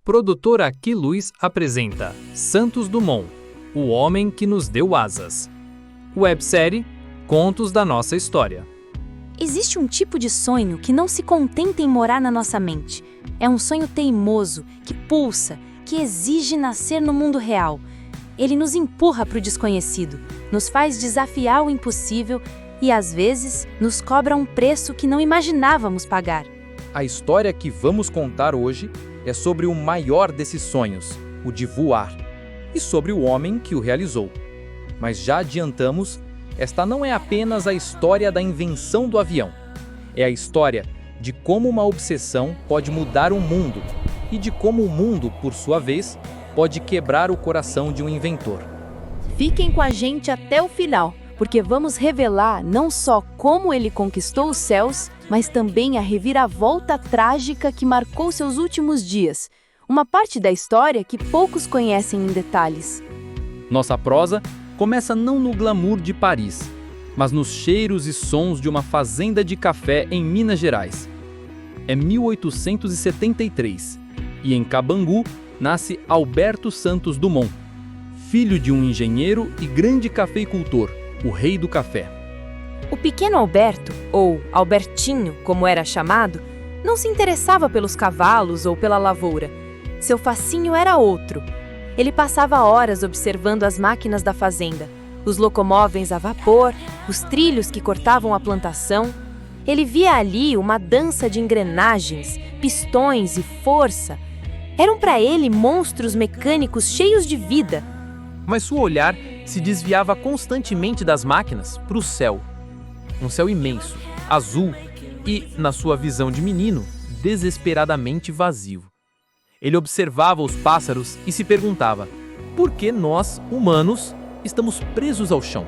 Produtora Aqui Luz apresenta Santos Dumont, o homem que nos deu asas. Websérie Contos da Nossa História. Existe um tipo de sonho que não se contenta em morar na nossa mente. É um sonho teimoso, que pulsa, que exige nascer no mundo real. Ele nos empurra para o desconhecido, nos faz desafiar o impossível e, às vezes, nos cobra um preço que não imaginávamos pagar. A história que vamos contar hoje é sobre o maior desses sonhos, o de voar, e sobre o homem que o realizou. Mas já adiantamos, esta não é apenas a história da invenção do avião. É a história de como uma obsessão pode mudar o mundo e de como o mundo, por sua vez, pode quebrar o coração de um inventor. Fiquem com a gente até o final, porque vamos revelar não só como ele conquistou os céus, mas também a reviravolta trágica que marcou seus últimos dias. Uma parte da história que poucos conhecem em detalhes. Nossa prosa começa não no glamour de Paris, mas nos cheiros e sons de uma fazenda de café em Minas Gerais. É 1873 e em Cabangu nasce Alberto Santos Dumont, filho de um engenheiro e grande cafeicultor, o rei do café. O pequeno Alberto, ou Albertinho, como era chamado, não se interessava pelos cavalos ou pela lavoura. Seu fascínio era outro. Ele passava horas observando as máquinas da fazenda, os locomóveis a vapor, os trilhos que cortavam a plantação. Ele via ali uma dança de engrenagens, pistões e força. Eram para ele monstros mecânicos cheios de vida. Mas seu olhar se desviava constantemente das máquinas para o céu. Um céu imenso, azul e, na sua visão de menino, desesperadamente vazio. Ele observava os pássaros e se perguntava: por que nós, humanos, estamos presos ao chão?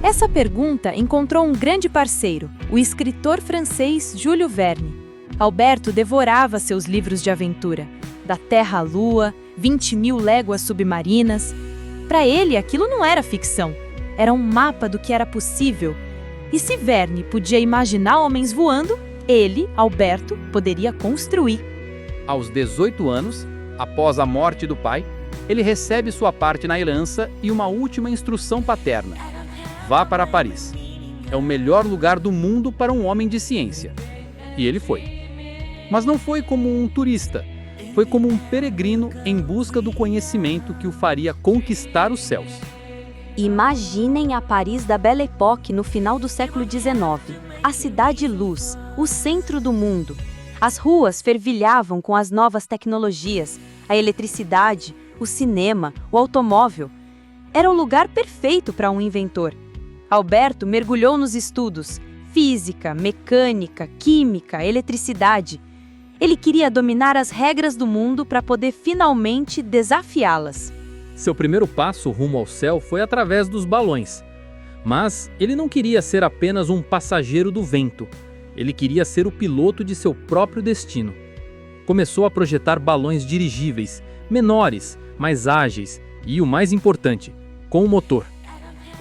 Essa pergunta encontrou um grande parceiro, o escritor francês Júlio Verne. Alberto devorava seus livros de aventura, da Terra à Lua, 20.000 léguas submarinas. Para ele, aquilo não era ficção, era um mapa do que era possível. E se Verne podia imaginar homens voando, ele, Alberto, poderia construir. Aos 18 anos, após a morte do pai, ele recebe sua parte na herança e uma última instrução paterna: vá para Paris. É o melhor lugar do mundo para um homem de ciência. E ele foi. Mas não foi como um turista, foi como um peregrino em busca do conhecimento que o faria conquistar os céus. Imaginem a Paris da Belle Époque no final do século XIX. A cidade-luz, o centro do mundo. As ruas fervilhavam com as novas tecnologias, a eletricidade, o cinema, o automóvel. Era o lugar perfeito para um inventor. Alberto mergulhou nos estudos: física, mecânica, química, eletricidade. Ele queria dominar as regras do mundo para poder finalmente desafiá-las. Seu primeiro passo rumo ao céu foi através dos balões. Mas ele não queria ser apenas um passageiro do vento. Ele queria ser o piloto de seu próprio destino. Começou a projetar balões dirigíveis, menores, mais ágeis e, o mais importante, com motor.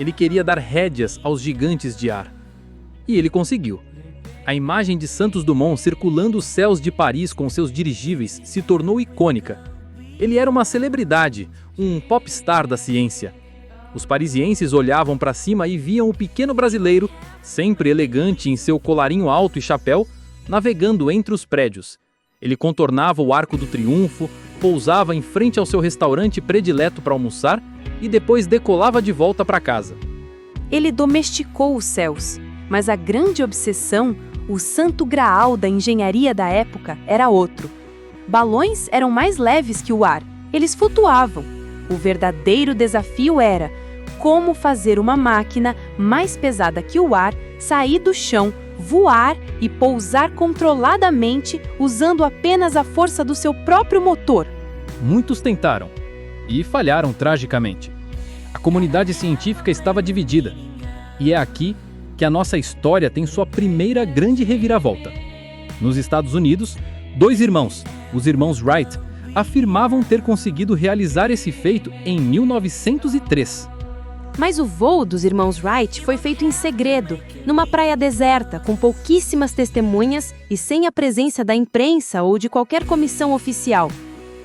Ele queria dar rédeas aos gigantes de ar. E ele conseguiu. A imagem de Santos Dumont circulando os céus de Paris com seus dirigíveis se tornou icônica. Ele era uma celebridade, um popstar da ciência. Os parisienses olhavam para cima e viam o pequeno brasileiro, sempre elegante em seu colarinho alto e chapéu, navegando entre os prédios. Ele contornava o Arco do Triunfo, pousava em frente ao seu restaurante predileto para almoçar e depois decolava de volta para casa. Ele domesticou os céus, mas a grande obsessão, o santo graal da engenharia da época, era outro. Balões eram mais leves que o ar, eles flutuavam. O verdadeiro desafio era como fazer uma máquina mais pesada que o ar sair do chão, voar e pousar controladamente usando apenas a força do seu próprio motor. Muitos tentaram e falharam tragicamente. A comunidade científica estava dividida. E é aqui que a nossa história tem sua primeira grande reviravolta. Nos Estados Unidos, 2 irmãos, os irmãos Wright, afirmavam ter conseguido realizar esse feito em 1903. Mas o voo dos irmãos Wright foi feito em segredo, numa praia deserta, com pouquíssimas testemunhas e sem a presença da imprensa ou de qualquer comissão oficial.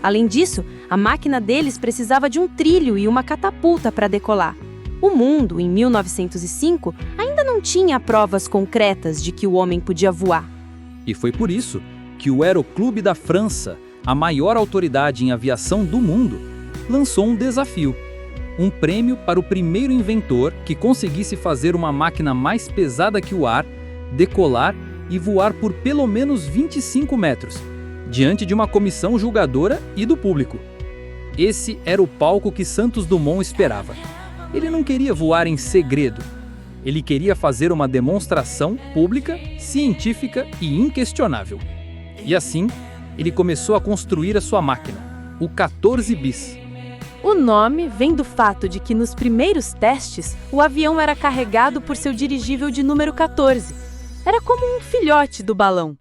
Além disso, a máquina deles precisava de um trilho e uma catapulta para decolar. O mundo, em 1905, ainda não tinha provas concretas de que o homem podia voar. E foi por isso que o Aeroclube da França, a maior autoridade em aviação do mundo, lançou um desafio. Um prêmio para o primeiro inventor que conseguisse fazer uma máquina mais pesada que o ar, decolar e voar por pelo menos 25 metros, diante de uma comissão julgadora e do público. Esse era o palco que Santos Dumont esperava. Ele não queria voar em segredo. Ele queria fazer uma demonstração pública, científica e inquestionável. E assim, ele começou a construir a sua máquina, o 14 bis. O nome vem do fato de que nos primeiros testes, o avião era carregado por seu dirigível de número 14. Era como um filhote do balão.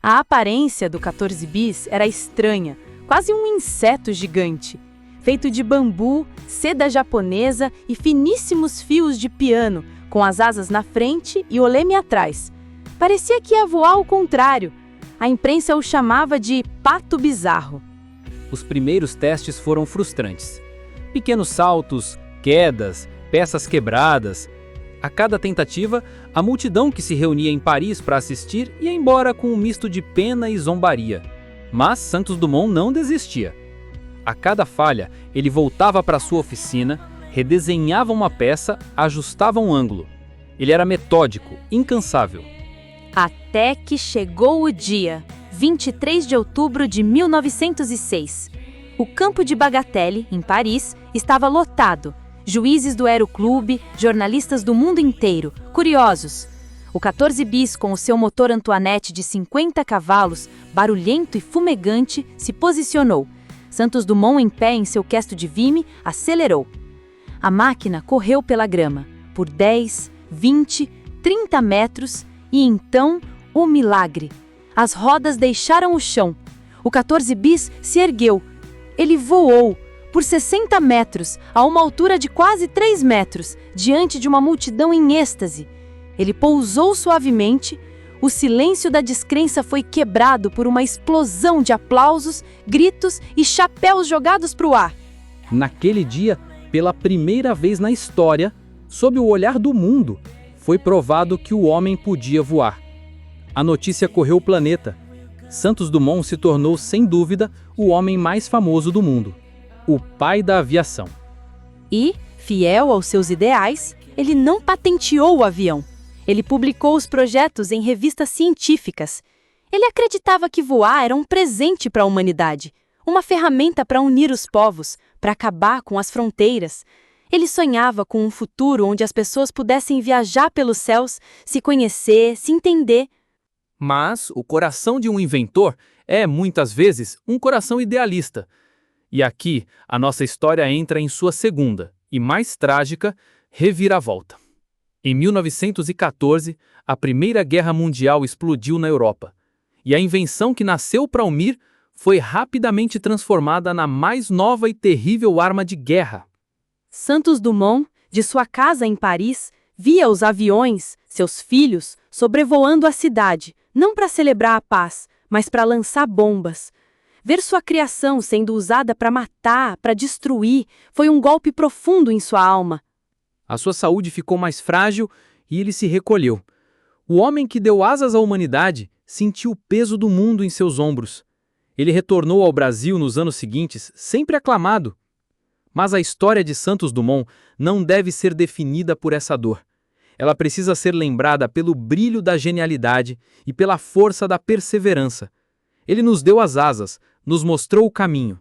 A aparência do 14 bis era estranha, quase um inseto gigante, feito de bambu, seda japonesa e finíssimos fios de piano, com as asas na frente e o leme atrás. Parecia que ia voar ao contrário. A imprensa o chamava de pato bizarro. Os primeiros testes foram frustrantes. Pequenos saltos, quedas, peças quebradas. A cada tentativa, a multidão que se reunia em Paris para assistir ia embora com um misto de pena e zombaria. Mas Santos Dumont não desistia. A cada falha, ele voltava para sua oficina, redesenhava uma peça, ajustava um ângulo. Ele era metódico, incansável. Até que chegou o dia, 23 de outubro de 1906. O campo de Bagatelle, em Paris, estava lotado. Juízes do Aeroclube, jornalistas do mundo inteiro, curiosos. O 14 bis, com o seu motor Antoinette de 50 cavalos, barulhento e fumegante, se posicionou. Santos Dumont, em pé em seu questo de vime, acelerou. A máquina correu pela grama, por 10, 20, 30 metros, e então, o milagre. As rodas deixaram o chão. O 14 bis se ergueu. Ele voou por 60 metros, a uma altura de quase 3 metros, diante de uma multidão em êxtase. Ele pousou suavemente. O silêncio da descrença foi quebrado por uma explosão de aplausos, gritos e chapéus jogados para o ar. Naquele dia, pela primeira vez na história, sob o olhar do mundo, foi provado que o homem podia voar. A notícia correu o planeta. Santos Dumont se tornou, sem dúvida, o homem mais famoso do mundo. O pai da aviação. E, fiel aos seus ideais, ele não patenteou o avião. Ele publicou os projetos em revistas científicas. Ele acreditava que voar era um presente para a humanidade, uma ferramenta para unir os povos, para acabar com as fronteiras. Ele sonhava com um futuro onde as pessoas pudessem viajar pelos céus, se conhecer, se entender. Mas o coração de um inventor é, muitas vezes, um coração idealista. E aqui, a nossa história entra em sua segunda, e mais trágica, reviravolta. Em 1914, a Primeira Guerra Mundial explodiu na Europa, e a invenção que nasceu para unir foi rapidamente transformada na mais nova e terrível arma de guerra. Santos Dumont, de sua casa em Paris, via os aviões, seus filhos, sobrevoando a cidade, não para celebrar a paz, mas para lançar bombas. Ver sua criação sendo usada para matar, para destruir, foi um golpe profundo em sua alma. A sua saúde ficou mais frágil e ele se recolheu. O homem que deu asas à humanidade sentiu o peso do mundo em seus ombros. Ele retornou ao Brasil nos anos seguintes, sempre aclamado. Mas a história de Santos Dumont não deve ser definida por essa dor. Ela precisa ser lembrada pelo brilho da genialidade e pela força da perseverança. Ele nos deu as asas, nos mostrou o caminho.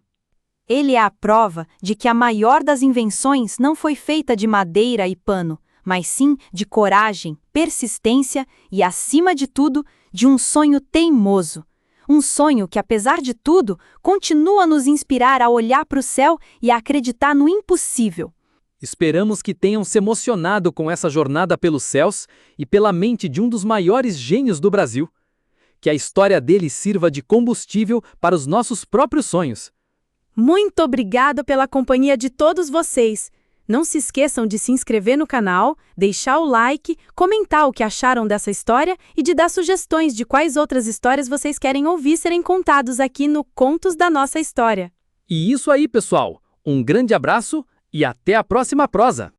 Ele é a prova de que a maior das invenções não foi feita de madeira e pano, mas sim de coragem, persistência e, acima de tudo, de um sonho teimoso. Um sonho que, apesar de tudo, continua a nos inspirar a olhar para o céu e a acreditar no impossível. Esperamos que tenham se emocionado com essa jornada pelos céus e pela mente de um dos maiores gênios do Brasil. Que a história dele sirva de combustível para os nossos próprios sonhos. Muito obrigado pela companhia de todos vocês. Não se esqueçam de se inscrever no canal, deixar o like, comentar o que acharam dessa história e de dar sugestões de quais outras histórias vocês querem ouvir serem contados aqui no Contos da Nossa História. E isso aí, pessoal. Um grande abraço e até a próxima prosa!